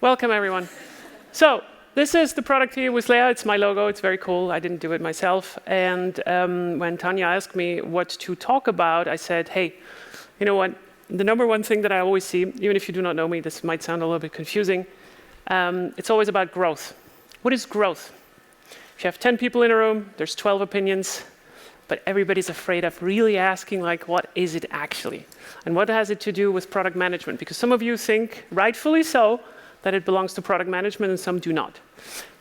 Welcome, everyone. So this is the product here with Leah. It's my logo. It's very cool. I didn't do it myself. And when Tanya asked me what to talk about, I said, hey, you know what? The number one thing that I always see, even if you do not know me, this might sound a little bit confusing, it's always about growth. What is growth? If you have 10 people in a room, there's 12 opinions, but everybody's afraid of really asking, like, what is it actually? And what has it to do with product management? Because some of you think, rightfully so, that it belongs to product management and some do not.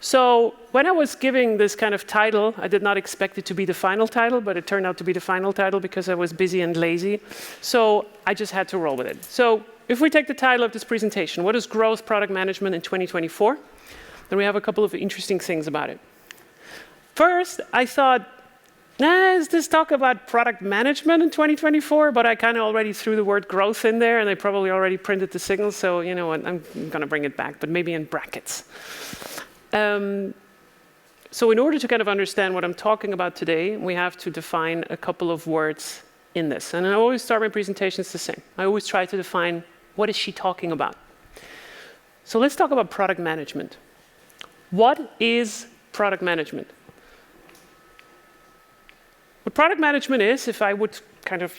So when I was giving this kind of title, I did not expect it to be the final title, but it turned out to be the final title because I was busy and lazy. So I just had to roll with it. So if we take the title of this presentation, what is growth product management in 2024? Then we have a couple of interesting things about it. First, I thought, is this talk about product management in 2024? But I kind of already threw the word growth in there, and they probably already printed the signal, so you know what, I'm going to bring it back, but maybe in brackets. So in order to kind of understand what I'm talking about today, we have to define a couple of words in this. And I always start my presentations the same. I always try to define, what is she talking about? So let's talk about product management. What is product management? What product management is, if I would kind of,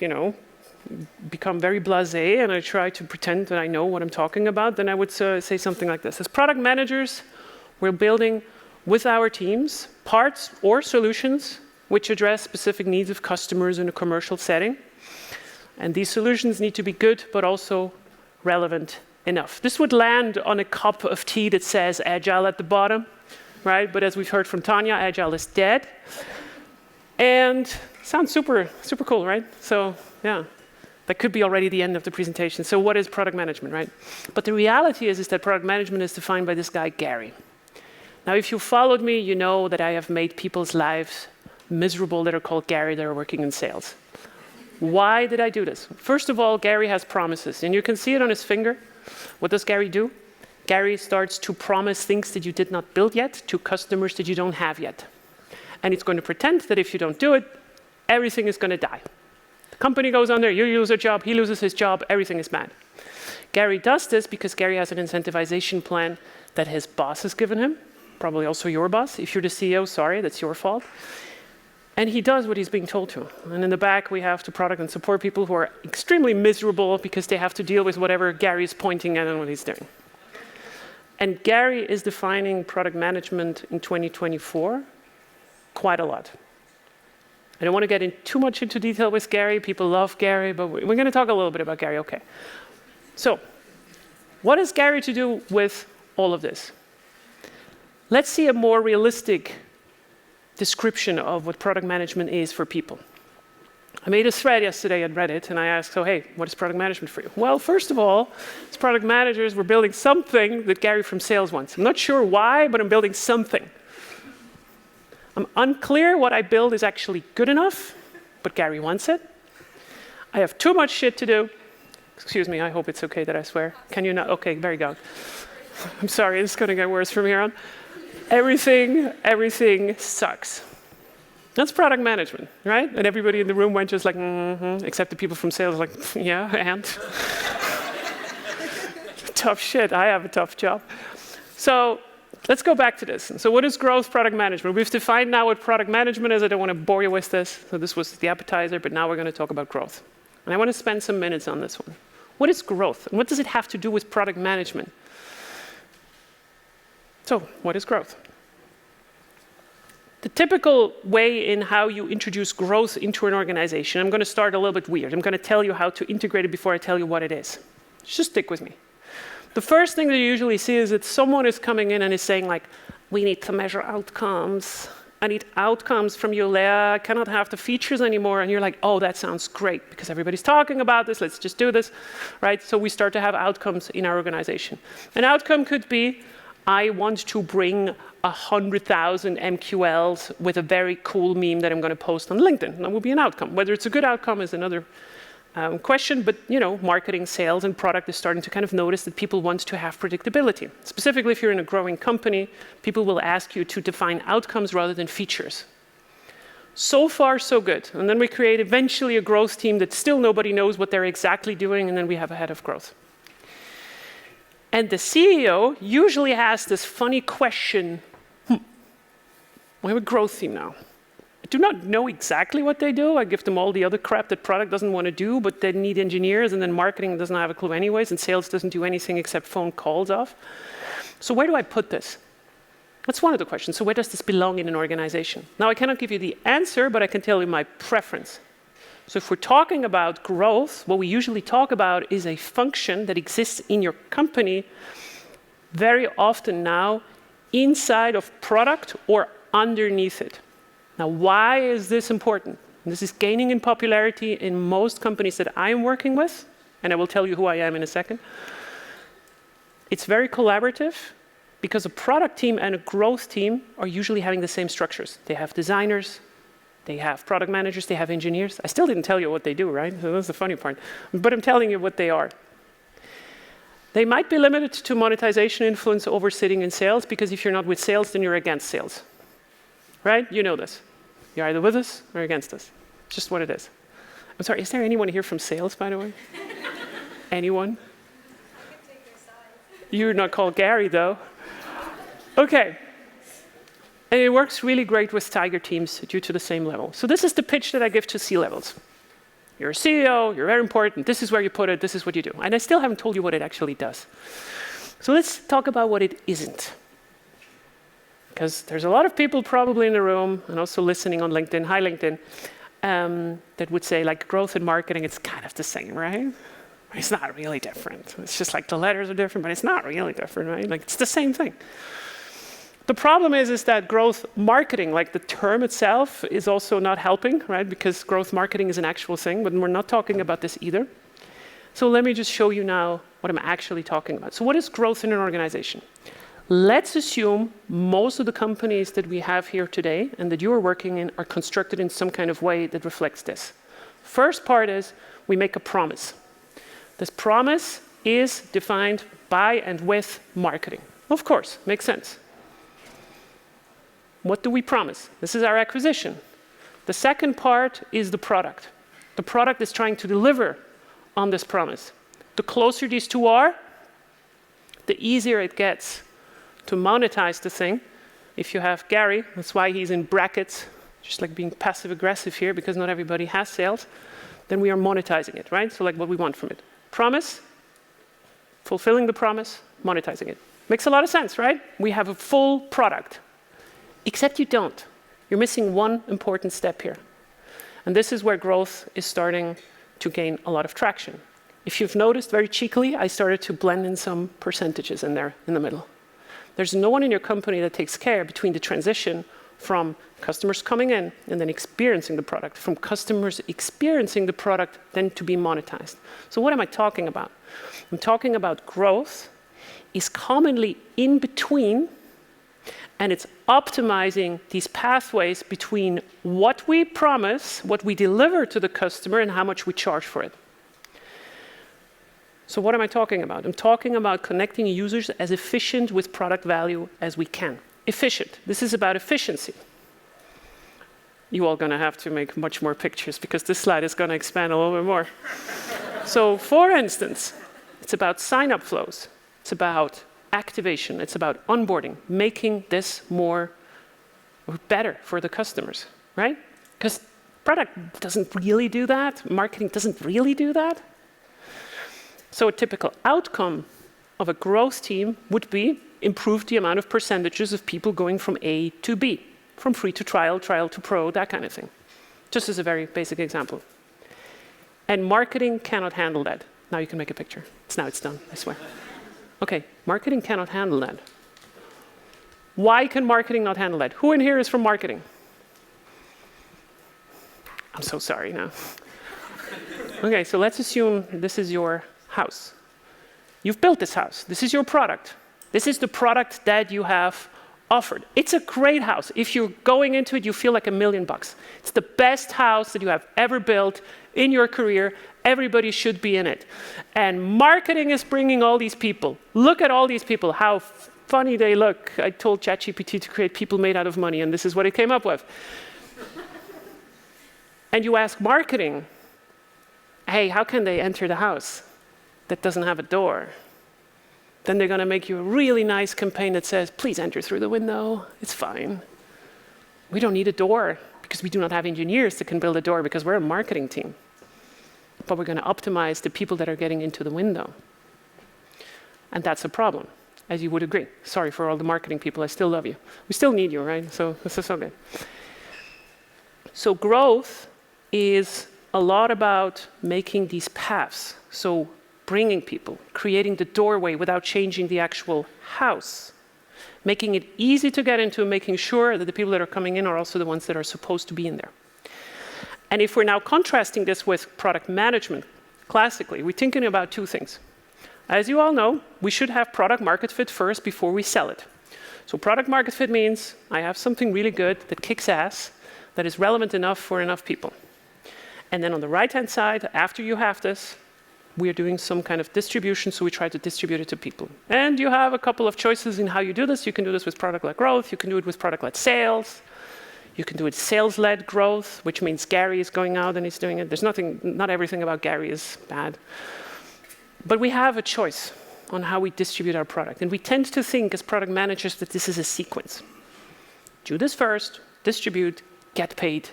become very blasé and I try to pretend that I know what I'm talking about, then I would say something like this. As product managers, we're building with our teams parts or solutions which address specific needs of customers in a commercial setting. And these solutions need to be good, but also relevant enough. This would land on a cup of tea that says Agile at the bottom, right? But as we've heard from Tanya, Agile is dead. And sounds super cool, right? So yeah, that could be already the end of the presentation. So what is product management, right? But the reality is that product management is defined by this guy, Gary. Now, if you followed me, you know that I have made people's lives miserable that are called Gary that are working in sales. Why did I do this? First of all, Gary has promises, and you can see it on his finger. What does Gary do? Gary starts to promise things that you did not build yet to customers that you don't have yet. And it's going to pretend that if you don't do it, everything is going to die. The company goes under, you lose a job, he loses his job, everything is bad. Gary does this because Gary has an incentivization plan that his boss has given him, probably also your boss. If you're the CEO, sorry, that's your fault. And he does what he's being told to. And in the back, we have the product and support people who are extremely miserable because they have to deal with whatever Gary is pointing at and what he's doing. And Gary is defining product management in 2024 quite a lot. I don't want to get in too much into detail with Gary. People love Gary, but we're going to talk a little bit about Gary. Okay. So what has Gary to do with all of this? Let's see a more realistic description of what product management is for people. I made a thread yesterday on Reddit, and I asked, so hey, what is product management for you? Well, first of all, as product managers, we're building something that Gary from sales wants. I'm not sure why, but I'm building something. I'm unclear what I build is actually good enough, but Gary wants it. I have too much shit to do. Excuse me, I hope it's okay that I swear. Can you not? Okay, very good. I'm sorry, it's going to get worse from here on. Everything sucks. That's product management, right? And everybody in the room went just like, except the people from sales like, yeah, and? Tough shit, I have a tough job. So let's go back to this. So what is growth product management? We've defined now what product management is. I don't want to bore you with this. So this was the appetizer, but now we're going to talk about growth. And I want to spend some minutes on this one. What is growth? And what does it have to do with product management? So what is growth? The typical way in how you introduce growth into an organization, I'm going to start a little bit weird. I'm going to tell you how to integrate it before I tell you what it is. Just stick with me. The first thing that you usually see is that someone is coming in and is saying like, we need to measure outcomes. I need outcomes from you, Leah. I cannot have the features anymore. And you're like, oh, that sounds great because everybody's talking about this. Let's just do this, right? So we start to have outcomes in our organization. An outcome could be, I want to bring 100,000 MQLs with a very cool meme that I'm going to post on LinkedIn. That would be an outcome. Whether it's a good outcome is another question, but marketing, sales, and product is starting to kind of notice that people want to have predictability. Specifically, if you're in a growing company, people will ask you to define outcomes rather than features. So far, so good. And then we create eventually a growth team that still nobody knows what they're exactly doing, and then we have a head of growth. And the CEO usually has this funny question, we have a growth team now. I do not know exactly what they do. I give them all the other crap that product doesn't want to do, but they need engineers, and then marketing doesn't have a clue anyways, and sales doesn't do anything except phone calls off. So where do I put this? That's one of the questions. So where does this belong in an organization? Now, I cannot give you the answer, but I can tell you my preference. So if we're talking about growth, what we usually talk about is a function that exists in your company very often now inside of product or underneath it. Now, why is this important? This is gaining in popularity in most companies that I am working with, and I will tell you who I am in a second. It's very collaborative because a product team and a growth team are usually having the same structures. They have designers, they have product managers, they have engineers. I still didn't tell you what they do, right? So that's the funny part. But I'm telling you what they are. They might be limited to monetization influence over sitting in sales, because if you're not with sales, then you're against sales. Right? You know this. You're either with us or against us. It's just what it is. I'm sorry, is there anyone here from sales, by the way? Anyone? I can take their side. You're not called Gary, though. Okay. And it works really great with tiger teams due to the same level. So this is the pitch that I give to C-levels. You're a CEO, you're very important, this is where you put it, this is what you do. And I still haven't told you what it actually does. So let's talk about what it isn't. Because there's a lot of people probably in the room and also listening on LinkedIn, hi LinkedIn, that would say like growth and marketing, it's kind of the same, right? It's not really different. It's just like the letters are different, but it's not really different, right? Like it's the same thing. The problem is that growth marketing, like the term itself, is also not helping, right? Because growth marketing is an actual thing, but we're not talking about this either. So let me just show you now what I'm actually talking about. So what is growth in an organization? Let's assume most of the companies that we have here today and that you are working in are constructed in some kind of way that reflects this. First part is we make a promise. This promise is defined by and with marketing. Of course, makes sense. What do we promise? This is our acquisition. The second part is the product. The product is trying to deliver on this promise. The closer these two are, the easier it gets to monetize the thing. If you have Gary, that's why he's in brackets, just like being passive aggressive here, because not everybody has sales, then we are monetizing it, right? So like what we want from it. Promise, fulfilling the promise, monetizing it. Makes a lot of sense, right? We have a full product. Except you don't. You're missing one important step here. And this is where growth is starting to gain a lot of traction. If you've noticed, very cheekily, I started to blend in some percentages in there in the middle. There's no one in your company that takes care between the transition from customers coming in and then experiencing the product, from customers experiencing the product then to be monetized. So what am I talking about? I'm talking about growth is commonly in between, and it's optimizing these pathways between what we promise, what we deliver to the customer, and how much we charge for it. So what am I talking about? I'm talking about connecting users as efficient with product value as we can. Efficient. This is about efficiency. You all going to have to make much more pictures because this slide is going to expand a little bit more. So for instance, it's about sign-up flows. It's about activation. It's about onboarding, making this more or better for the customers, right? Because product doesn't really do that. Marketing doesn't really do that. So a typical outcome of a growth team would be improve the amount of percentages of people going from A to B, from free to trial, trial to pro, that kind of thing. Just as a very basic example. And marketing cannot handle that. Now you can make a picture. Now it's done, I swear. Okay, marketing cannot handle that. Why can marketing not handle that? Who in here is from marketing? I'm so sorry now. Okay, so let's assume this is your house. You've built this house. This is your product. This is the product that you have offered. It's a great house. If you're going into it, you feel like $1 million. It's the best house that you have ever built in your career. Everybody should be in it. And marketing is bringing all these people. Look at all these people, how funny they look. I told ChatGPT to create people made out of money, and this is what it came up with. and you ask marketing, hey, how can they enter the house that doesn't have a door? Then they're going to make you a really nice campaign that says, please enter through the window. It's fine. We don't need a door because we do not have engineers that can build a door because we're a marketing team. But we're going to optimize the people that are getting into the window. And that's a problem, as you would agree. Sorry for all the marketing people. I still love you. We still need you, right? So this is okay. So growth is a lot about making these paths. So bringing people, creating the doorway without changing the actual house, making it easy to get into, making sure that the people that are coming in are also the ones that are supposed to be in there. And if we're now contrasting this with product management, classically, we're thinking about two things. As you all know, we should have product market fit first before we sell it. So product market fit means I have something really good that kicks ass, that is relevant enough for enough people. And then on the right-hand side, after you have this, we are doing some kind of distribution, so we try to distribute it to people. And you have a couple of choices in how you do this. You can do this with product-led growth. You can do it with product-led sales. You can do it sales-led growth, which means Gary is going out and he's doing it. There's not everything about Gary is bad. But we have a choice on how we distribute our product. And we tend to think as product managers that this is a sequence. Do this first, distribute, get paid,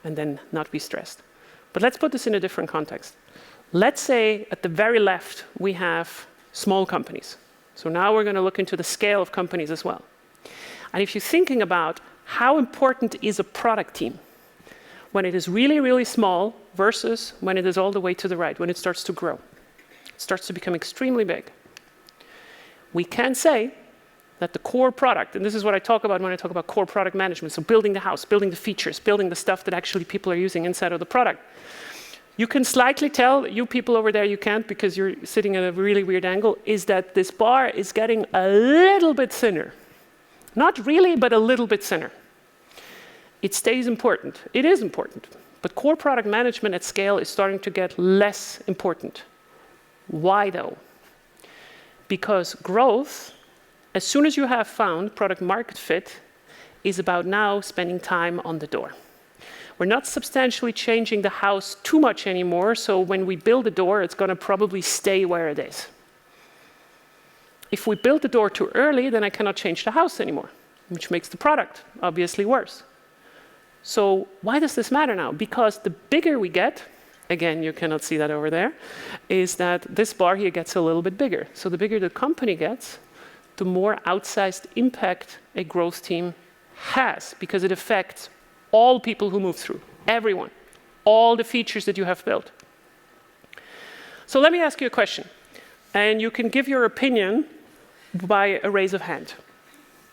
and then not be stressed. But let's put this in a different context. Let's say at the very left, we have small companies. So now we're going to look into the scale of companies as well. And if you're thinking about how important is a product team when it is really, really small versus when it is all the way to the right, when it starts to grow, it starts to become extremely big. We can say that the core product, and this is what I talk about when I talk about core product management, so building the house, building the features, building the stuff that actually people are using inside of the product. You can slightly tell, you people over there, you can't because you're sitting at a really weird angle, is that this bar is getting a little bit thinner. Not really, but a little bit thinner. It stays important. It is important. But core product management at scale is starting to get less important. Why though? Because growth, as soon as you have found product market fit, is about now spending time on the door. We're not substantially changing the house too much anymore, so when we build a door, it's going to probably stay where it is. If we build the door too early, then I cannot change the house anymore, which makes the product obviously worse. So why does this matter now? Because the bigger we get, again, you cannot see that over there, is that this bar here gets a little bit bigger. So the bigger the company gets, the more outsized impact a growth team has, because it affects all people who move through, everyone, all the features that you have built. So let me ask you a question, and you can give your opinion by a raise of hand.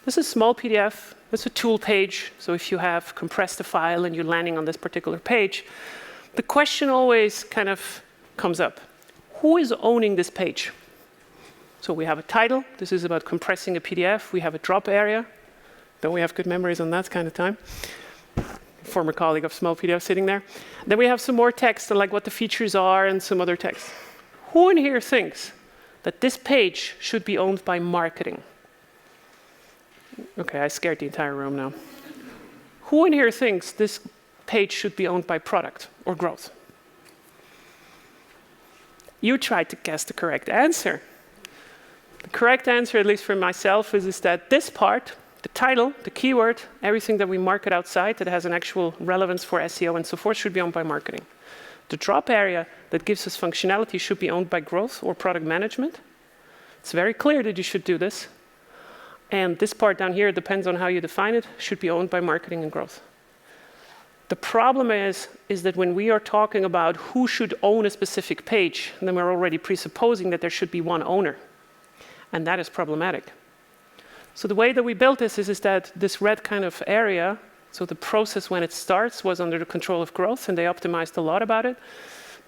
This is a small PDF, it's a tool page, so if you have compressed a file and you're landing on this particular page, the question always kind of comes up. Who is owning this page? So we have a title, this is about compressing a PDF, we have a drop area, don't we have good memories on that kind of time? Former colleague of Small PDF sitting there. Then we have some more text on like what the features are and some other text. Who in here thinks that this page should be owned by marketing? Okay, I scared the entire room now. Who in here thinks this page should be owned by product or growth? You tried to guess the correct answer. The correct answer, at least for myself, is that this part, the title, the keyword, everything that we market outside that has an actual relevance for SEO and so forth should be owned by marketing. The drop area that gives us functionality should be owned by growth or product management. It's very clear that you should do this. And this part down here, depends on how you define it, should be owned by marketing and growth. The problem is that when we are talking about who should own a specific page, then we're already presupposing that there should be one owner. And that is problematic. So the way that we built this is that this red kind of area, so the process when it starts was under the control of growth, and they optimized a lot about it.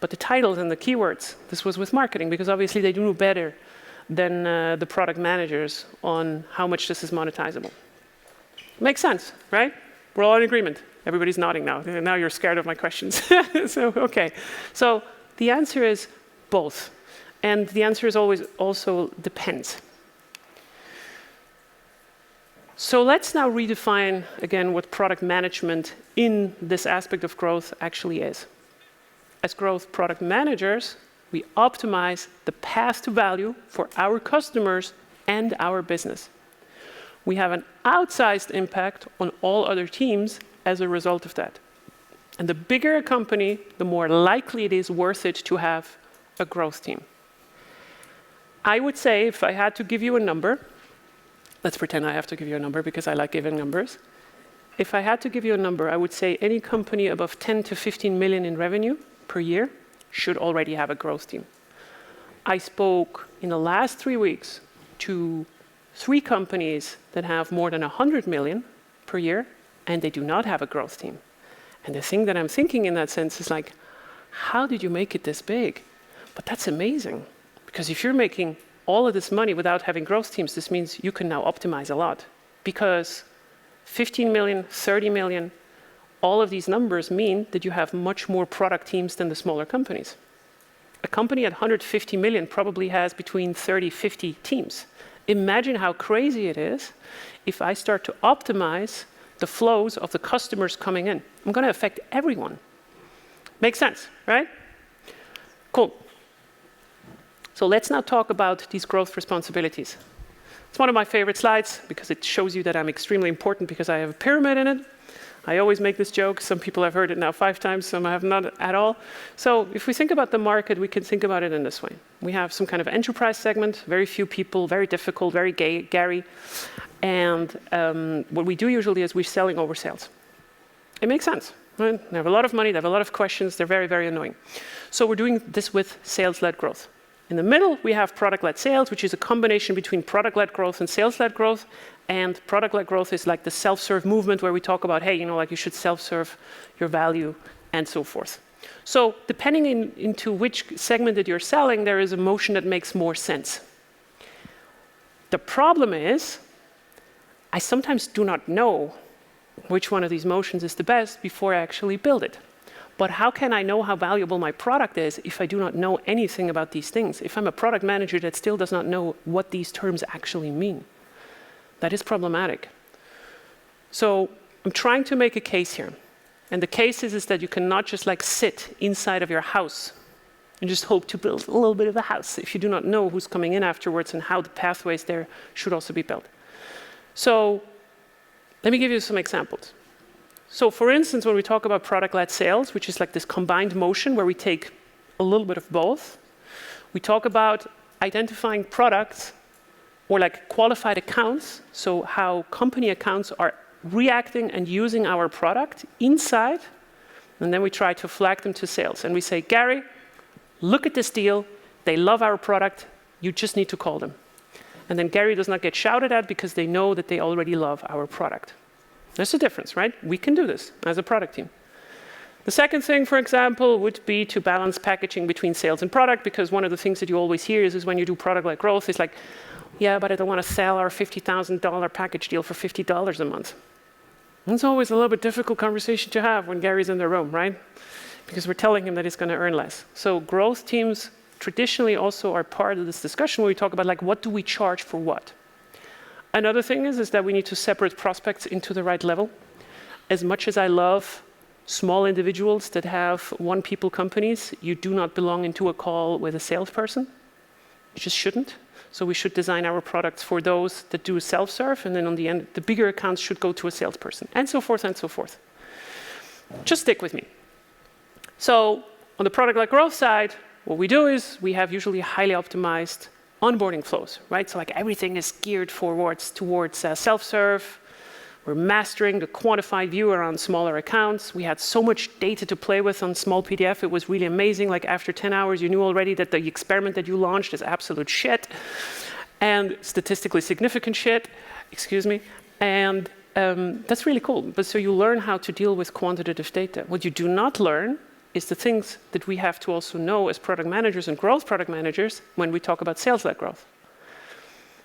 But the titles and the keywords, this was with marketing, because obviously they do better than the product managers on how much this is monetizable. Makes sense, right? We're all in agreement. Everybody's nodding now. Now you're scared of my questions. So, okay. So the answer is both. And the answer is always also depends. So let's now redefine again what product management in this aspect of growth actually is. As growth product managers, we optimize the path to value for our customers and our business. We have an outsized impact on all other teams as a result of that. And the bigger a company, the more likely it is worth it to have a growth team. I would say if I had to give you a number, let's pretend I have to give you a number because I like giving numbers. If I had to give you a number, I would say any company above 10 to 15 million in revenue per year should already have a growth team. I spoke in the last 3 weeks to 3 companies that have more than 100 million per year, and they do not have a growth team. And the thing that I'm thinking in that sense is like, how did you make it this big? But that's amazing, because if you're making all of this money without having growth teams, this means you can now optimize a lot. Because 15 million, 30 million, all of these numbers mean that you have much more product teams than the smaller companies. A company at 150 million probably has between 30, 50 teams. Imagine how crazy it is if I start to optimize the flows of the customers coming in. I'm going to affect everyone. Makes sense, right? Cool. So let's now talk about these growth responsibilities. It's one of my favorite slides because it shows you that I'm extremely important because I have a pyramid in it. I always make this joke. Some people have heard it now 5 times, some have not at all. So if we think about the market, we can think about it in this way. We have some kind of enterprise segment, very few people, very difficult, very Gary. And what we do usually is we're selling over sales. It makes sense, right? They have a lot of money, they have a lot of questions, they're very, very annoying. So we're doing this with sales-led growth. In the middle, we have product-led sales, which is a combination between product-led growth and sales-led growth. And product-led growth is like the self-serve movement where we talk about, hey, like you should self-serve your value and so forth. So depending into which segment that you're selling, there is a motion that makes more sense. The problem is, I sometimes do not know which one of these motions is the best before I actually build it. But how can I know how valuable my product is if I do not know anything about these things? If I'm a product manager that still does not know what these terms actually mean, that is problematic. So I'm trying to make a case here. And the case is that you cannot just like sit inside of your house and just hope to build a little bit of a house if you do not know who's coming in afterwards and how the pathways there should also be built. So let me give you some examples. So for instance, when we talk about product-led sales, which is like this combined motion where we take a little bit of both, we talk about identifying products or like qualified accounts, so how company accounts are reacting and using our product inside, and then we try to flag them to sales. And we say, Gary, look at this deal, they love our product, you just need to call them. And then Gary does not get shouted at because they know that they already love our product. There's a difference, right? We can do this as a product team. The second thing, for example, would be to balance packaging between sales and product, because one of the things that you always hear is when you do product-led growth, it's like, yeah, but I don't want to sell our $50,000 package deal for $50 a month. It's always a little bit difficult conversation to have when Gary's in the room, right? Because we're telling him that he's going to earn less. So growth teams traditionally also are part of this discussion where we talk about like, what do we charge for what? Another thing is that we need to separate prospects into the right level. As much as I love small individuals that have one-people companies, you do not belong into a call with a salesperson. You just shouldn't. So we should design our products for those that do self-serve, and then on the end, the bigger accounts should go to a salesperson, and so forth and so forth. Just stick with me. So on the product-led growth side, what we do is we have usually highly optimized onboarding flows, right? So like everything is geared towards self-serve. We're mastering the quantified view around smaller accounts. We had so much data to play with on small PDF. It was really amazing. Like after 10 hours, you knew already that the experiment that you launched is absolute shit and statistically significant shit, excuse me. And that's really cool. But so you learn how to deal with quantitative data. What you do not learn is the things that we have to also know as product managers and growth product managers when we talk about sales-led growth.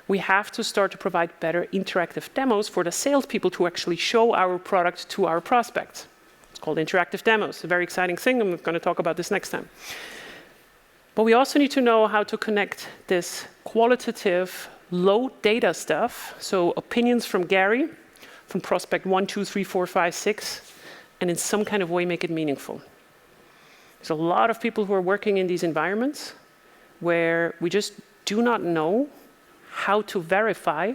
We have to start to provide better interactive demos for the salespeople to actually show our product to our prospects. It's called interactive demos, a very exciting thing. I'm going to talk about this next time. But we also need to know how to connect this qualitative low data stuff, so opinions from Gary, from prospect 1, 2, 3, 4, 5, 6, and in some kind of way make it meaningful. There's a lot of people who are working in these environments where we just do not know how to verify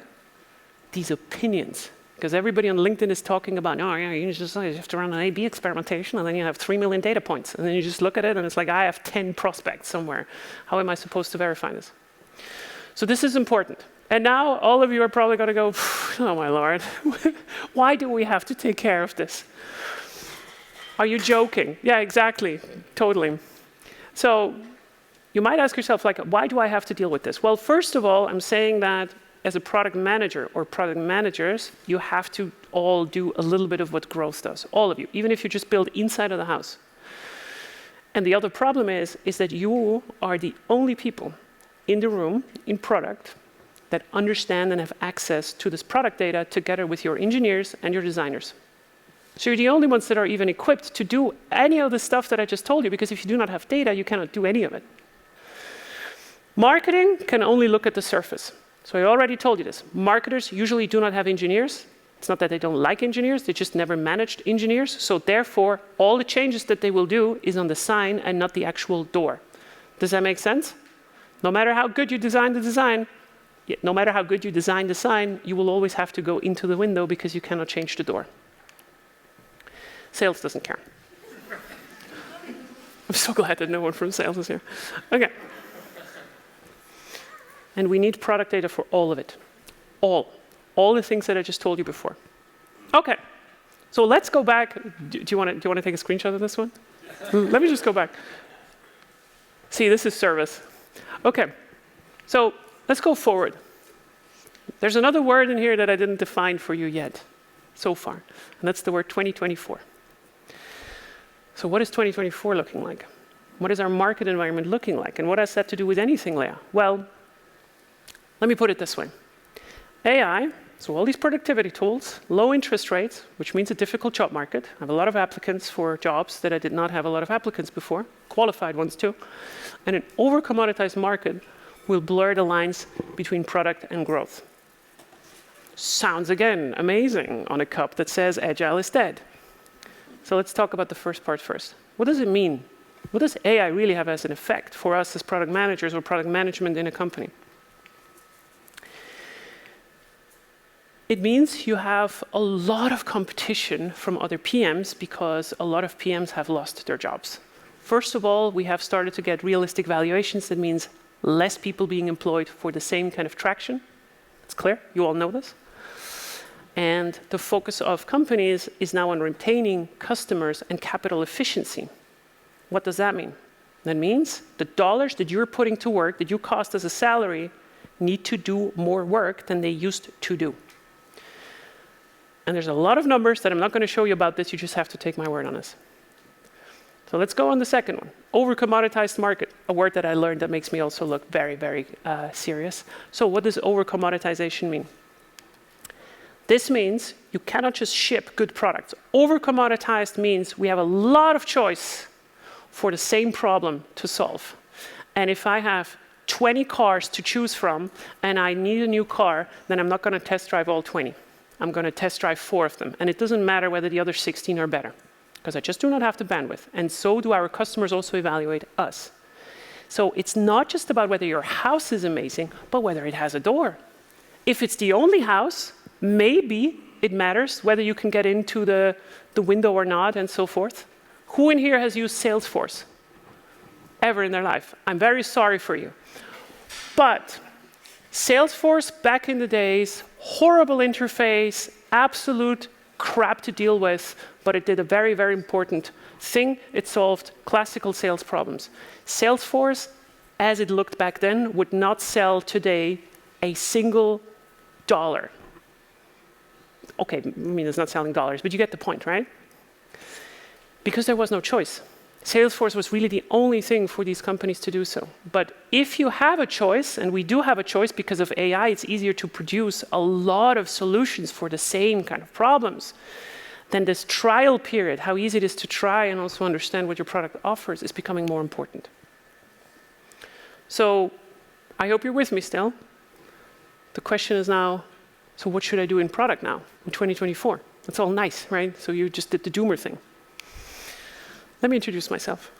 these opinions. Because everybody on LinkedIn is talking about, oh yeah, you have to run an A/B experimentation, and then you have 3 million data points. And then you just look at it, and it's like, I have 10 prospects somewhere. How am I supposed to verify this? So this is important. And now all of you are probably going to go, oh my Lord, why do we have to take care of this? Are you joking? Yeah, exactly, totally. So you might ask yourself, like, why do I have to deal with this? Well, first of all, I'm saying that as a product manager or product managers, you have to all do a little bit of what growth does, all of you, even if you just build inside of the house. And the other problem is that you are the only people in the room, in product, that understand and have access to this product data together with your engineers and your designers. So you're the only ones that are even equipped to do any of the stuff that I just told you, because if you do not have data, you cannot do any of it. Marketing can only look at the surface. So I already told you this. Marketers usually do not have engineers. It's not that they don't like engineers, they just never managed engineers. So therefore, all the changes that they will do is on the sign and not the actual door. Does that make sense? No matter how good you design the design, no matter how good you design the sign, you will always have to go into the window because you cannot change the door. Sales doesn't care. I'm so glad that no one from sales is here. Okay. And we need product data for all of it. All the things that I just told you before. Okay. So let's go back. Do you want to take a screenshot of this one? Let me just go back. See, this is service. Okay. So let's go forward. There's another word in here that I didn't define for you yet, so far. And that's the word 2024. So what is 2024 looking like? What is our market environment looking like? And what has that to do with anything, Leah? Well, let me put it this way. AI, so all these productivity tools, low interest rates, which means a difficult job market. I have a lot of applicants for jobs that I did not have a lot of applicants before, qualified ones too. And an over-commoditized market will blur the lines between product and growth. Sounds, again, amazing on a cup that says agile is dead. So let's talk about the first part first. What does it mean? What does AI really have as an effect for us as product managers or product management in a company? It means you have a lot of competition from other PMs because a lot of PMs have lost their jobs. First of all, we have started to get realistic valuations. That means less people being employed for the same kind of traction. It's clear, you all know this. And the focus of companies is now on retaining customers and capital efficiency. What does that mean? That means the dollars that you're putting to work, that you cost as a salary, need to do more work than they used to do. And there's a lot of numbers that I'm not going to show you about this. You just have to take my word on this. So let's go on the second one. Over-commoditized market, a word that I learned that makes me also look very, very serious. So what does over-commoditization mean? This means you cannot just ship good products. Over-commoditized means we have a lot of choice for the same problem to solve. And if I have 20 cars to choose from and I need a new car, then I'm not going to test drive all 20. I'm going to test drive 4 of them. And it doesn't matter whether the other 16 are better, because I just do not have the bandwidth. And so do our customers also evaluate us. So it's not just about whether your house is amazing, but whether it has a door. If it's the only house, maybe it matters whether you can get into the window or not and so forth. Who in here has used Salesforce ever in their life? I'm very sorry for you. But Salesforce back in the days, horrible interface, absolute crap to deal with, but it did a very, very important thing. It solved classical sales problems. Salesforce, as it looked back then, would not sell today a single dollar. Okay, I mean, it's not selling dollars, but you get the point, right? Because there was no choice. Salesforce was really the only thing for these companies to do so. But if you have a choice, and we do have a choice because of AI, it's easier to produce a lot of solutions for the same kind of problems. Then this trial period, how easy it is to try and also understand what your product offers, is becoming more important. So I hope you're with me still. The question is now, so what should I do in product now, in 2024? That's all nice, right? So you just did the doomer thing. Let me introduce myself.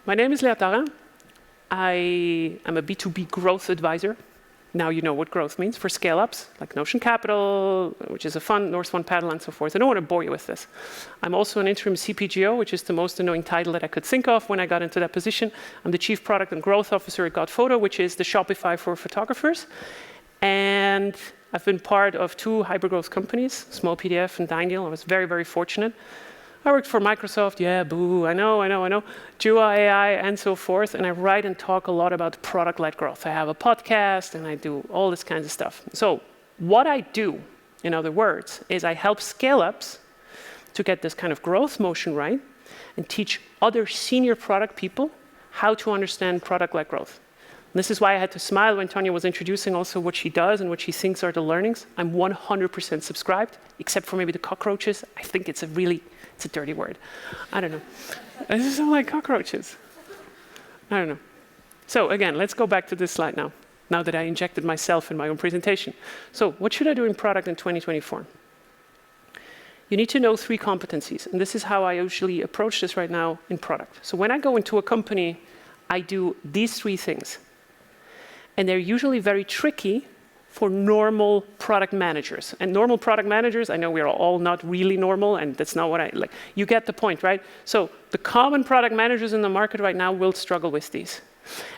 My name is Leah Tharin. I am a B2B growth advisor. Now you know what growth means for scale-ups, like Notion Capital, which is a fund, North One Paddle, and so forth. I don't want to bore you with this. I'm also an interim CPGO, which is the most annoying title that I could think of when I got into that position. I'm the Chief Product and Growth Officer at GodPhoto, which is the Shopify for photographers. And I've been part of 2 hypergrowth companies, Small PDF and Dyndeal. I was very, very fortunate. I worked for Microsoft, yeah, boo, I know, Jua AI, and so forth, and I write and talk a lot about product-led growth. I have a podcast, and I do all this kinds of stuff. So what I do, in other words, is I help scale-ups to get this kind of growth motion right and teach other senior product people how to understand product-led growth. And this is why I had to smile when Tanya was introducing also what she does and what she thinks are the learnings. I'm 100% subscribed, except for maybe the cockroaches. I think it's a dirty word. I don't know. I just don't like cockroaches. I don't know. So again, let's go back to this slide now that I injected myself in my own presentation. So what should I do in product in 2024? You need to know 3 competencies, and this is how I usually approach this right now in product. So when I go into a company, I do these 3 things. And they're usually very tricky for normal product managers. And normal product managers, I know we're all not really normal, and that's not what I like. You get the point, right? So the common product managers in the market right now will struggle with these.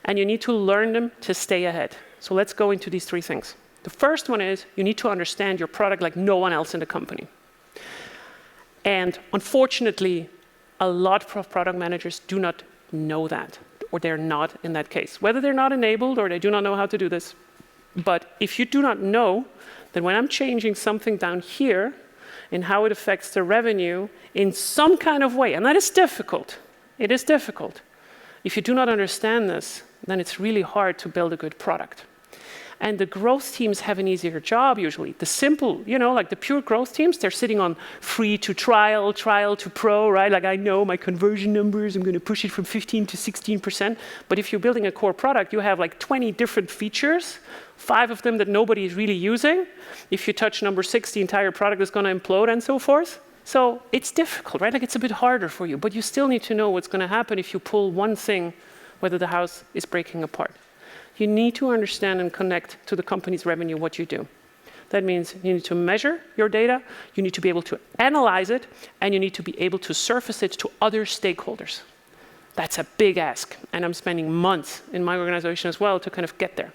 And you need to learn them to stay ahead. So let's go into these 3 things. The first one is you need to understand your product like no one else in the company. And unfortunately, a lot of product managers do not know that, or they're not in that case. Whether they're not enabled or they do not know how to do this. But if you do not know, then when I'm changing something down here in how it affects the revenue in some kind of way, and that is difficult. It is difficult. If you do not understand this, then it's really hard to build a good product. And the growth teams have an easier job usually. The simple, like the pure growth teams, they're sitting on free to trial to pro, right? Like I know my conversion numbers, I'm going to push it from 15 to 16%. But if you're building a core product, you have like 20 different features, 5 of them that nobody is really using. If you touch number 6, the entire product is going to implode and so forth. So it's difficult, right? Like it's a bit harder for you, but you still need to know what's going to happen if you pull one thing, whether the house is breaking apart. You need to understand and connect to the company's revenue what you do. That means you need to measure your data, you need to be able to analyze it, and you need to be able to surface it to other stakeholders. That's a big ask, and I'm spending months in my organization as well to kind of get there.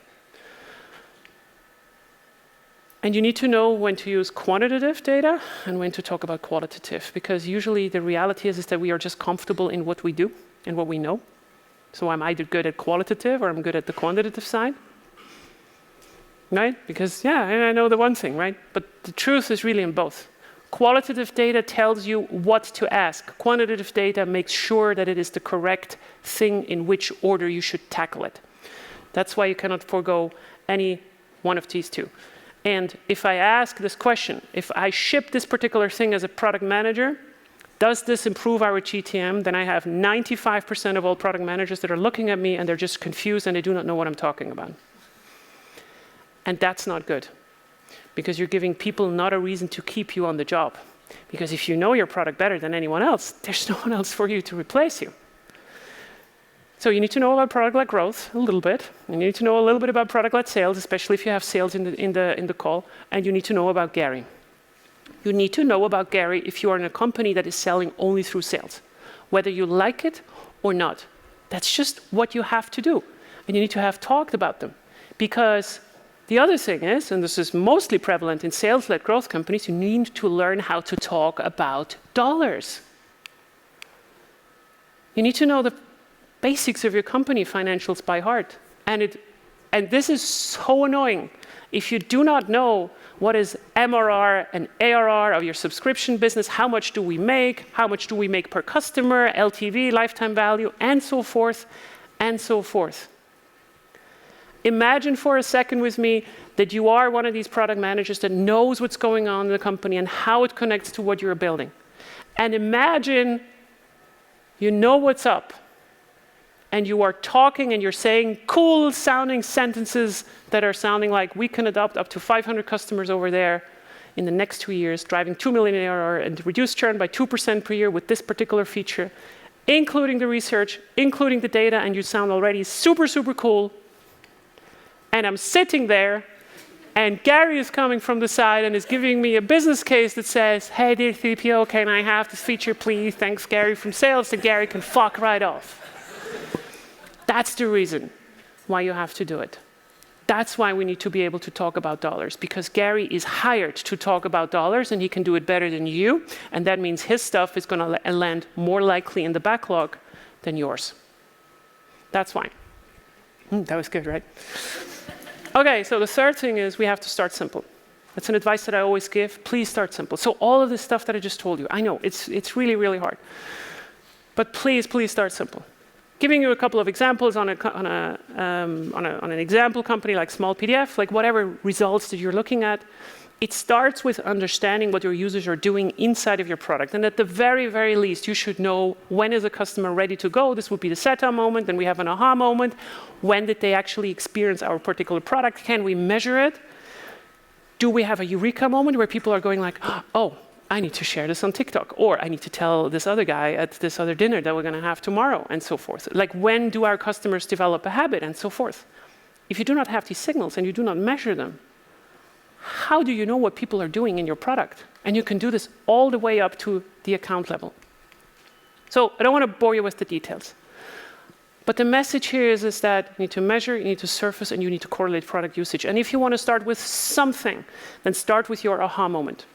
And you need to know when to use quantitative data and when to talk about qualitative, because usually the reality is that we are just comfortable in what we do and what we know. So I'm either good at qualitative or I'm good at the quantitative side, right? Because, yeah, and I know the one thing, right? But the truth is really in both. Qualitative data tells you what to ask. Quantitative data makes sure that it is the correct thing in which order you should tackle it. That's why you cannot forego any one of these 2. And if I ask this question, if I ship this particular thing as a product manager, does this improve our GTM? Then I have 95% of all product managers that are looking at me and they're just confused and they do not know what I'm talking about. And that's not good, because you're giving people not a reason to keep you on the job. Because if you know your product better than anyone else, there's no one else for you to replace you. So you need to know about product-led growth a little bit. You need to know a little bit about product-led sales, especially if you have sales in the call. And you need to know about Gary. You need to know about Gary if you are in a company that is selling only through sales, whether you like it or not. That's just what you have to do. And you need to have talked about them. Because the other thing is, and this is mostly prevalent in sales-led growth companies, you need to learn how to talk about dollars. You need to know the basics of your company financials by heart. And this is so annoying. If you do not know what is MRR and ARR of your subscription business, how much do we make per customer, LTV, lifetime value, and so forth, and so forth. Imagine for a second with me that you are one of these product managers that knows what's going on in the company and how it connects to what you're building. And imagine you know what's up, and you are talking and you're saying cool sounding sentences that are sounding like we can adopt up to 500 customers over there in the next 2 years, driving 2 million ARR and reduce churn by 2% per year with this particular feature, including the research, including the data, and you sound already super, super cool. And I'm sitting there, and Gary is coming from the side and is giving me a business case that says, hey, dear CPO, can I have this feature, please? Thanks, Gary from sales. And Gary can fuck right off. That's the reason why you have to do it. That's why we need to be able to talk about dollars, because Gary is hired to talk about dollars, and he can do it better than you. And that means his stuff is going to land more likely in the backlog than yours. That's why. That was good, right? Okay, so the third thing is we have to start simple. That's an advice that I always give. Please start simple. So all of this stuff that I just told you, I know it's really, really hard. But please, please start simple. Giving you a couple of examples on an example company like Small PDF, like whatever results that you're looking at, it starts with understanding what your users are doing inside of your product. And at the very, very least, you should know when is a customer ready to go. This would be the setup moment. Then we have an aha moment. When did they actually experience our particular product? Can we measure it? Do we have a eureka moment where people are going like, oh, I need to share this on TikTok, or I need to tell this other guy at this other dinner that we're going to have tomorrow, and so forth. Like, when do our customers develop a habit, and so forth? If you do not have these signals and you do not measure them, how do you know what people are doing in your product? And you can do this all the way up to the account level. So I don't want to bore you with the details. But the message here is that you need to measure, you need to surface, and you need to correlate product usage. And if you want to start with something, then start with your aha moment.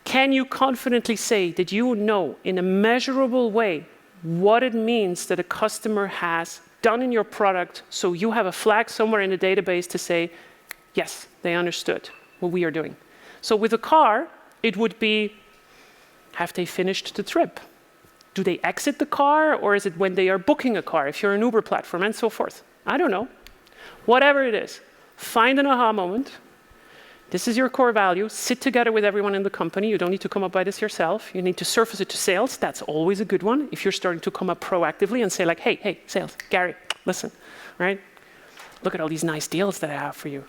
Can you confidently say that you know in a measurable way what it means that a customer has done in your product, so you have a flag somewhere in the database to say, yes, they understood what we are doing. So with a car, it would be, have they finished the trip? Do they exit the car, or is it when they are booking a car, if you're an Uber platform, and so forth? I don't know. Whatever it is, find an aha moment. This is your core value. Sit together with everyone in the company. You don't need to come up by this yourself. You need to surface it to sales. That's always a good one. If you're starting to come up proactively and say like, hey, sales, Gary, listen, right? Look at all these nice deals that I have for you.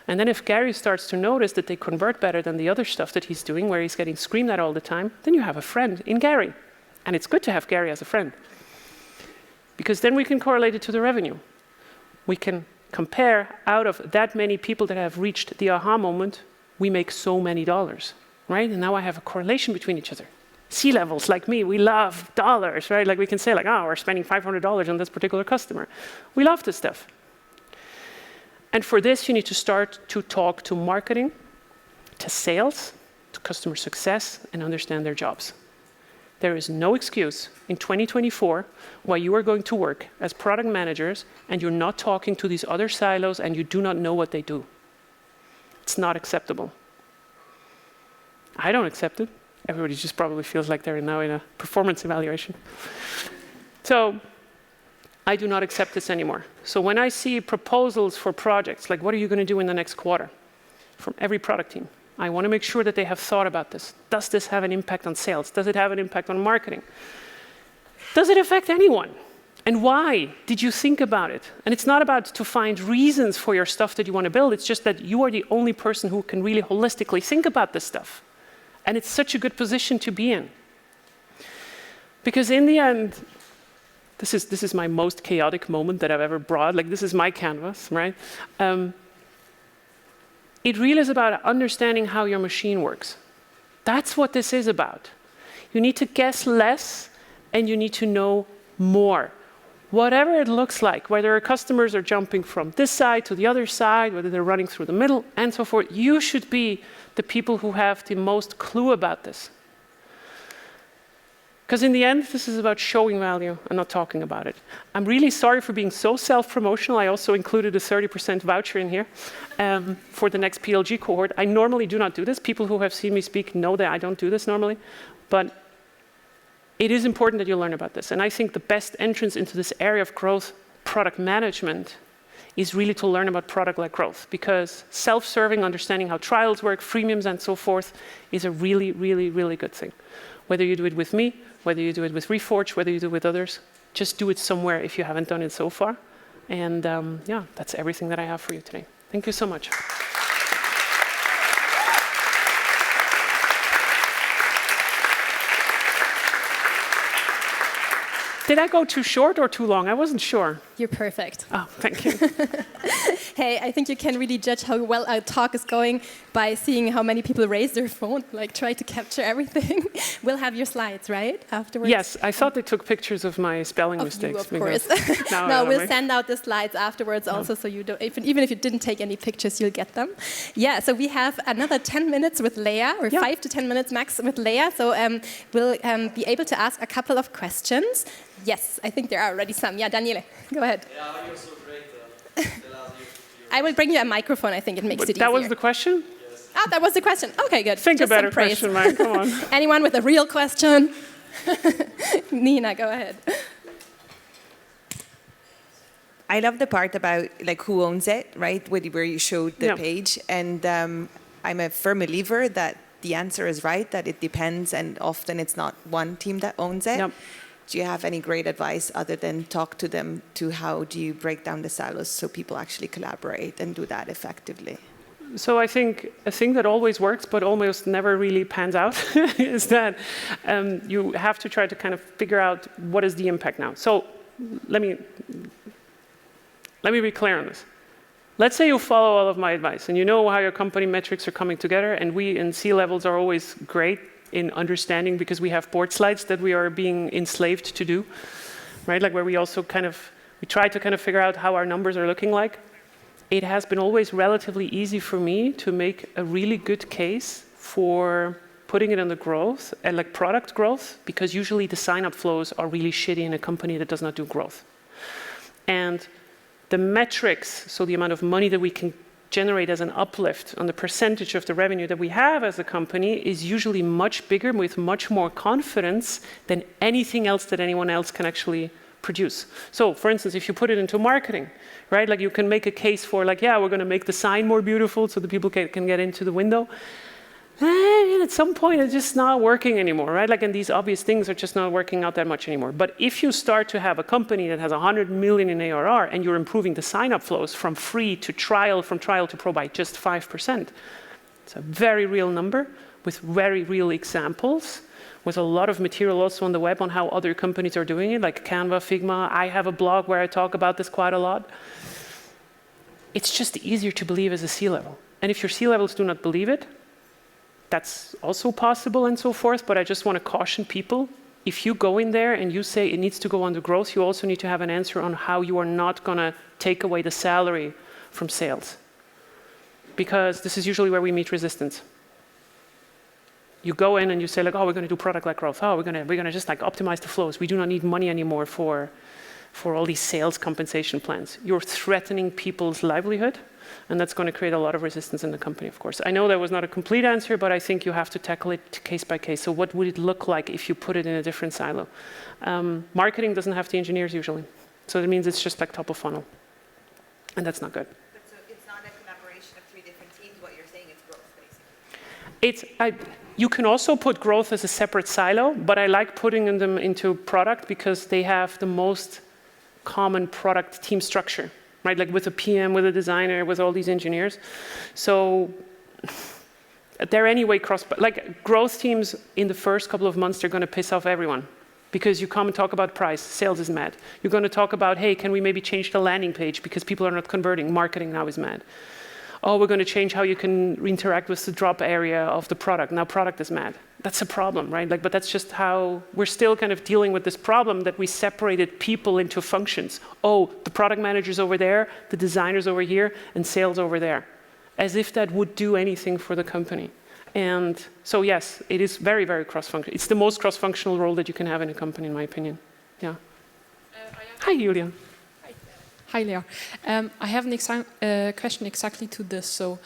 And then if Gary starts to notice that they convert better than the other stuff that he's doing, where he's getting screamed at all the time, then you have a friend in Gary. And it's good to have Gary as a friend, because then we can correlate it to the revenue. We can compare, out of that many people that have reached the aha moment, we make so many dollars, right? And now I have a correlation between each other. C-levels like me, we love dollars, right? Like we can say like, oh, we're spending $500 on this particular customer. We love this stuff. And for this, you need to start to talk to marketing, to sales, to customer success, and understand their jobs. There is no excuse in 2024 why you are going to work as product managers and you're not talking to these other silos and you do not know what they do. It's not acceptable. I don't accept it. Everybody just probably feels like they're now in a performance evaluation. So I do not accept this anymore. So when I see proposals for projects, like what are you going to do in the next quarter, from every product team, I want to make sure that they have thought about this. Does this have an impact on sales? Does it have an impact on marketing? Does it affect anyone? And why did you think about it? And it's not about to find reasons for your stuff that you want to build. It's just that you are the only person who can really holistically think about this stuff. And it's such a good position to be in. Because in the end, this is my most chaotic moment that I've ever brought. Like, this is my canvas, right? It really is about understanding how your machine works. That's what this is about. You need to guess less and you need to know more. Whatever it looks like, whether our customers are jumping from this side to the other side, whether they're running through the middle, and so forth, you should be the people who have the most clue about this. Because in the end, this is about showing value and not talking about it. I'm really sorry for being so self-promotional. I also included a 30% voucher in here for the next PLG cohort. I normally do not do this. People who have seen me speak know that I don't do this normally. But it is important that you learn about this. And I think the best entrance into this area of growth, product management, is really to learn about product-led growth. Because self-serving, understanding how trials work, freemiums, and so forth, is a really, really, really good thing. Whether you do it with me, whether you do it with Reforge, whether you do it with others, just do it somewhere if you haven't done it so far. And yeah, that's everything that I have for you today. Thank you so much. Did I go too short or too long? I wasn't sure. You're perfect. Oh, thank you. Hey, I think you can really judge how well our talk is going by seeing how many people raise their phone, like try to capture everything. We'll have your slides, right, afterwards? Yes, I thought they took pictures of my spelling Of mistakes. you, of course. No, we'll send out the slides afterwards also, so you don't, even if you didn't take any pictures, you'll get them. Yeah, so we have another 10 minutes with Leah, or 5 to 10 minutes max with Leah. So we'll be able to ask a couple of questions. Yes, I think there are already some. Yeah, Daniele, go ahead. Yeah, you're so great. I will bring you a microphone. I think it makes it easier. That was the question? Yes. Ah, that was the question. Okay, good. Think Just a better some praise. question, Mike. Come on. Anyone with a real question? Nina, go ahead. I love the part about like who owns it, right? Where you showed the page, and I'm a firm believer that the answer is right. That it depends, and often it's not one team that owns it. Yep. Do you have any great advice other than talk to them to how do you break down the silos so people actually collaborate and do that effectively? So I think a thing that always works but almost never really pans out is that you have to try to kind of figure out what is the impact now. So let me be clear on this. Let's say you follow all of my advice and you know how your company metrics are coming together, and we in C-levels are always great in understanding because we have board slides that we are being enslaved to do, right? Like where we also we try to kind of figure out how our numbers are looking like. It has been always relatively easy for me to make a really good case for putting it on the growth, and like product growth, because usually the sign-up flows are really shitty in a company that does not do growth. And the metrics, so the amount of money that we can generate as an uplift on the percentage of the revenue that we have as a company, is usually much bigger with much more confidence than anything else that anyone else can actually produce. So for instance, if you put it into marketing, right, like you can make a case for like, yeah, we're going to make the sign more beautiful so the people can get into the window. And at some point it's just not working anymore, right? Like, and these obvious things are just not working out that much anymore. But if you start to have a company that has 100 million in ARR and you're improving the sign-up flows from free to trial, from trial to pro by just 5%, it's a very real number with very real examples, with a lot of material also on the web on how other companies are doing it, like Canva, Figma. I have a blog where I talk about this quite a lot. It's just easier to believe as a C-level. And if your C-levels do not believe it, that's also possible and so forth, but I just want to caution people. If you go in there and you say it needs to go under growth, you also need to have an answer on how you are not going to take away the salary from sales. Because this is usually where we meet resistance. You go in and you say like, oh, we're going to do product-led growth. Oh, we're going to just like optimize the flows. We do not need money anymore for all these sales compensation plans. You're threatening people's livelihood, and that's going to create a lot of resistance in the company, of course. I know that was not a complete answer, but I think you have to tackle it case by case. So what would it look like if you put it in a different silo? Marketing doesn't have the engineers usually. So that means it's just like top of funnel. And that's not good. But so it's not a collaboration of 3 different teams, what you're saying, it's growth, basically. You can also put growth as a separate silo, but I like putting them into product because they have the most common product team structure, right? Like with a PM, with a designer, with all these engineers. So they're anyway like growth teams in the first couple of months, they're going to piss off everyone because you come and talk about price. Sales is mad. You're going to talk about, hey, can we maybe change the landing page because people are not converting? Marketing now is mad. Oh, we're going to change how you can interact with the drop area of the product. Now product is mad. That's a problem, right? Like, but that's just how we're still kind of dealing with this problem that we separated people into functions. Oh, the product manager's over there, the designer's over here, and sales over there. As if that would do anything for the company. And so yes, it is very, very cross-functional. It's the most cross-functional role that you can have in a company, in my opinion. Yeah. Hi, Julia. Hi, Leah. I have a question exactly to this. So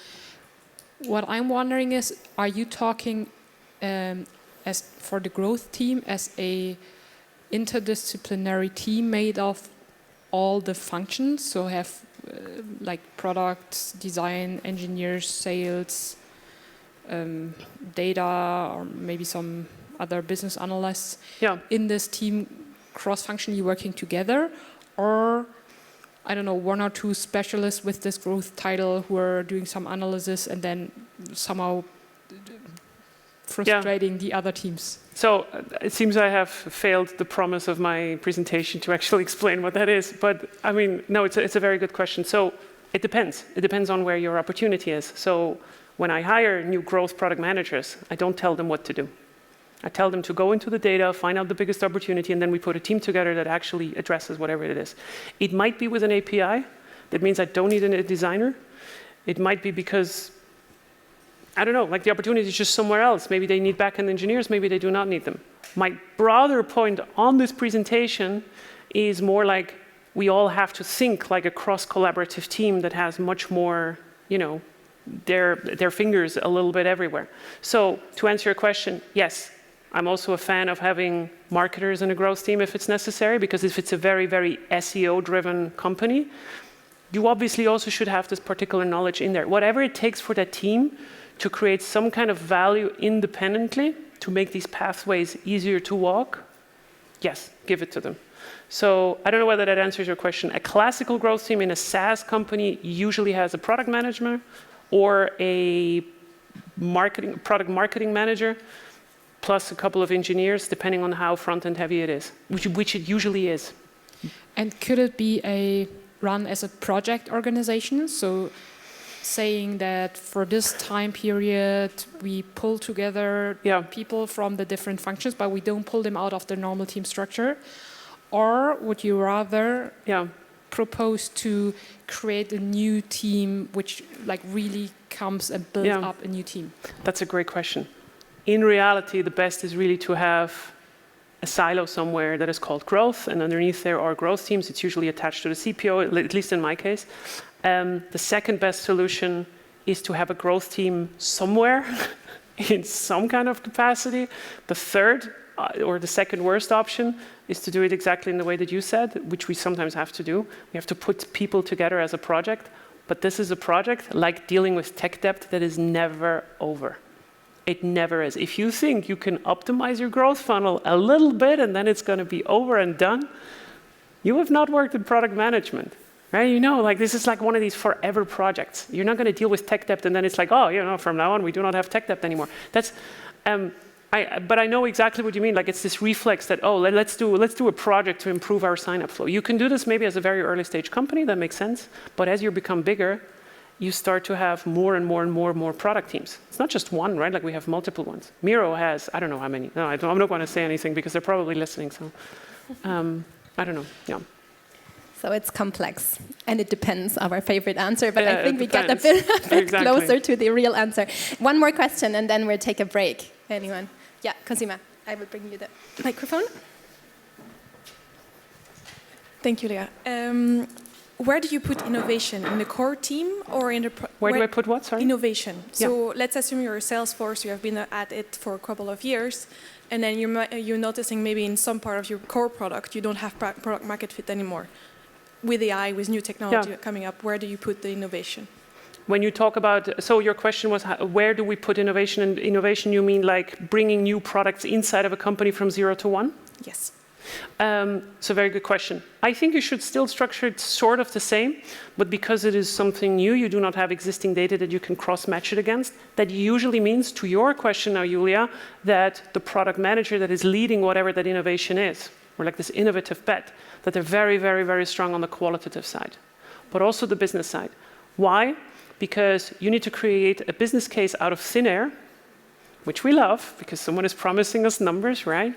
what I'm wondering is, are you talking as for the growth team as a interdisciplinary team made of all the functions? So have like products, design, engineers, sales, data, or maybe some other business analysts in this team cross-functionally working together, or I don't know, one or two specialists with this growth title who are doing some analysis and then somehow frustrating the other teams? So it seems I have failed the promise of my presentation to actually explain what that is. But I mean, no, it's a very good question. So it depends. It depends on where your opportunity is. So when I hire new growth product managers, I don't tell them what to do. I tell them to go into the data, find out the biggest opportunity, and then we put a team together that actually addresses whatever it is. It might be with an API. That means I don't need a designer. It might be because, I don't know, like the opportunity is just somewhere else. Maybe they need back-end engineers, maybe they do not need them. My broader point on this presentation is more like we all have to think like a cross-collaborative team that has much more, you know, their fingers a little bit everywhere. So to answer your question, yes, I'm also a fan of having marketers in a growth team if it's necessary, because if it's a very, very SEO-driven company, you obviously also should have this particular knowledge in there. Whatever it takes for that team to create some kind of value independently, to make these pathways easier to walk, yes, give it to them. So I don't know whether that answers your question. A classical growth team in a SaaS company usually has a product manager or a product marketing manager, plus a couple of engineers, depending on how front-end heavy it is, which it usually is. And could it be run as a project organization? So saying that for this time period, we pull together people from the different functions, but we don't pull them out of the normal team structure? Or would you rather propose to create a new team which like really comes and builds up a new team? That's a great question. In reality, the best is really to have a silo somewhere that is called growth, and underneath there are growth teams. It's usually attached to the CPO, at least in my case. The second best solution is to have a growth team somewhere in some kind of capacity. The third, or the second worst option, is to do it exactly in the way that you said, which we sometimes have to do. We have to put people together as a project, but this is a project like dealing with tech debt that is never over. It never is. If you think you can optimize your growth funnel a little bit and then it's going to be over and done, you have not worked in product management, right? You know, like this is like one of these forever projects. You're not going to deal with tech debt and then it's like, oh, you know, from now on we do not have tech debt anymore. That's, but I know exactly what you mean. Like it's this reflex that, oh, let's do a project to improve our sign-up flow. You can do this maybe as a very early stage company, that makes sense. But as you become bigger, you start to have more and more product teams. It's not just one, right? Like we have multiple ones. Miro has, I don't know how many. No, I'm not going to say anything because they're probably listening. So I don't know. Yeah. So it's complex, and it depends, our favorite answer, but I think we got a bit exactly. closer to the real answer. One more question, and then we'll take a break. Anyone? Yeah, Cosima, I will bring you the microphone. Thank you, Leah. Where do you put innovation? In the core team or in the... Where do I put what, sorry? Innovation. So let's assume you're a Salesforce, you have been at it for a couple of years, and then you're noticing maybe in some part of your core product, you don't have product market fit anymore. With AI, with new technology coming up, where do you put the innovation? When you talk about, so your question was, where do we put innovation? And innovation, you mean like bringing new products inside of a company from 0 to 1? Yes. It's a very good question. I think you should still structure it sort of the same, but because it is something new, you do not have existing data that you can cross-match it against. That usually means, to your question now, Julia, that the product manager that is leading whatever that innovation is, or like this innovative bet, that they're very, very, very strong on the qualitative side, but also the business side. Why? Because you need to create a business case out of thin air, which we love, because someone is promising us numbers, right?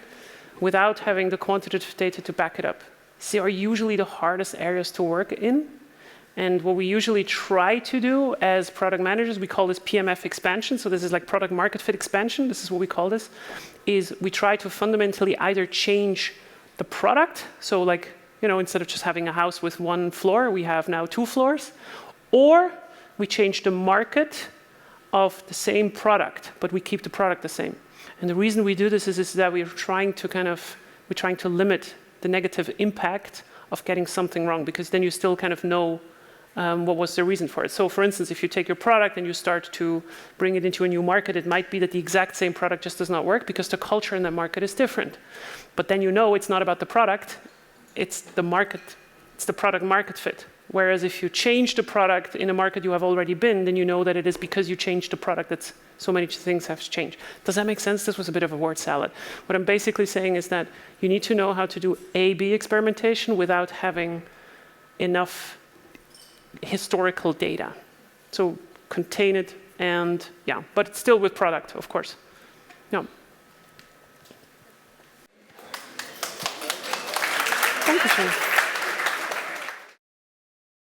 Without having the quantitative data to back it up. These are usually the hardest areas to work in. And what we usually try to do as product managers, we call this PMF expansion. So this is like product market fit expansion. This is what we call this, is we try to fundamentally either change the product. So like, you know, instead of just having a house with one floor, we have now 2 floors. Or we change the market of the same product, but we keep the product the same. And the reason we do this is that we're trying to limit the negative impact of getting something wrong, because then you still kind of know what was the reason for it. So for instance, if you take your product and you start to bring it into a new market, it might be that the exact same product just does not work because the culture in that market is different. But then you know it's not about the product, it's the market, it's the product market fit. Whereas if you change the product in a market you have already been, then you know that it is because you changed the product that so many things have changed. Does that make sense? This was a bit of a word salad. What I'm basically saying is that you need to know how to do A/B experimentation without having enough historical data. So contain it and yeah, but still with product, of course. Yeah. Dankeschön.